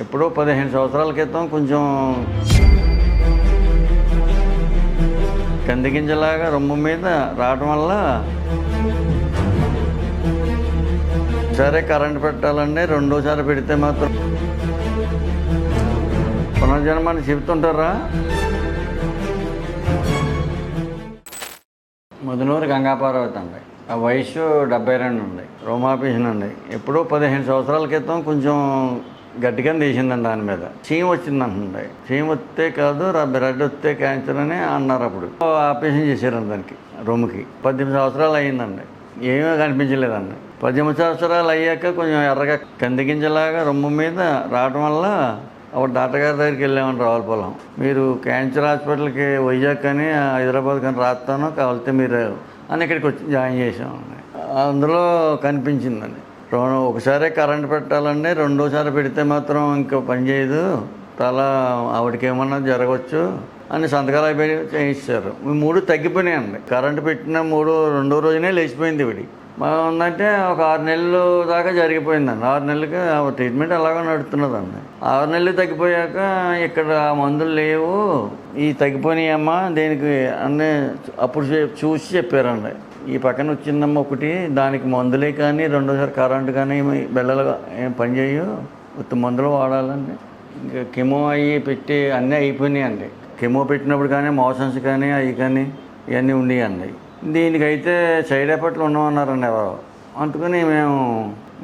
ఎప్పుడో 15 సంవత్సరాల క్రితం కొంచెం కందిగింజలాగా రొమ్ము మీద రావడం వల్ల సరే కరెంట్ పెట్టాలండి, రెండోసారి పెడితే మాత్రం పునర్జన్మని చెబుతుంటారా? ముదునూరు గంగాపార్వతి అండి. ఆ వయసు 72 ఉంది. రోమాపేషన్ అండి. ఎప్పుడో 15 సంవత్సరాల క్రితం కొంచెం గట్టిగా తీసిందండి దాని మీద. చీమ వచ్చిందంటుంది. చీమ వస్తే కాదు, రెడ్ వస్తే క్యాన్సర్ అని అన్నారు. అప్పుడు ఆపరేషన్ చేశారండి దానికి, రొమ్ముకి. 18 సంవత్సరాలు అయ్యిందండి. ఏమీ కనిపించలేదండి. 18 సంవత్సరాలు అయ్యాక కొంచెం ఎర్రగా కందిగింజలాగా రొమ్ము మీద రావడం వల్ల అప్పుడు డాక్టర్ గారి దగ్గరికి వెళ్ళామండి, రావులపాలెం. మీరు క్యాన్సర్ హాస్పిటల్కి వైజాగ్ కానీ హైదరాబాద్ కానీ రాస్తాను, కావాలితే మీరు అని ఇక్కడికి వచ్చి జాయిన్ చేసామండి. అందులో కనిపించిందండి. ఒకసారి కరెంట్ పెట్టాలండి, రెండోసారి పెడితే మాత్రం ఇంకా పని చేయదు, తల ఆవిడకి ఏమన్నా జరగవచ్చు అని సంతకాలు అయిపోయి చేయించారు. 3 తగ్గిపోయినాయండి. కరెంటు పెట్టిన రెండో రోజునే లేచిపోయింది ఇవిడి. ఉందంటే ఒక 6 నెలలు దాకా జరిగిపోయిందండి. 6 నెలలకి ట్రీట్మెంట్ అలాగే నడుస్తున్నదండి. 6 నెలలు తగ్గిపోయాక ఇక్కడ మందులు లేవు, ఈ తగ్గిపోయినాయమ్మా దేనికి అన్నీ అప్పుడు చూసి చెప్పారండి. ఈ పక్కన వచ్చిందమ్మా ఒకటి, దానికి మందులే కానీ రెండోసారి కరెంటు కానీ బెల్లలు ఏం పని చేయు, మందులు వాడాలండి. ఇంకా కెమో అవి పెట్టి అన్నీ అయిపోయినాయండి. కెమో పెట్టినప్పుడు కానీ మోషన్స్ కానీ అవి కానీ ఇవన్నీ ఉండేయండి. దీనికైతే సైడ్ ఎఫెక్ట్లు ఉండమన్నారండి ఎవరు. అందుకని మేము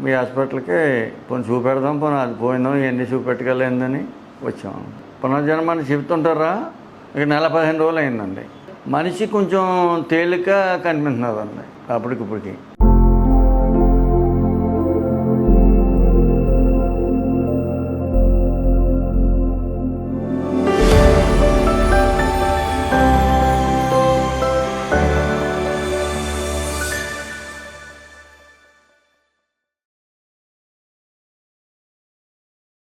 మీ హాస్పిటల్కి పోనీ చూపెడదాం, పోనీ అది పోయిందాం, ఇవన్నీ చూపెట్టుకెళ్ళిందని వచ్చాము. పునర్జన్మని చెబుతుంటారా? ఇక నెల 15 రోజులు అయిందండి. మనిషి కొంచెం తేలిక కనిపిస్తున్నదండి అప్పటికిప్పటికి.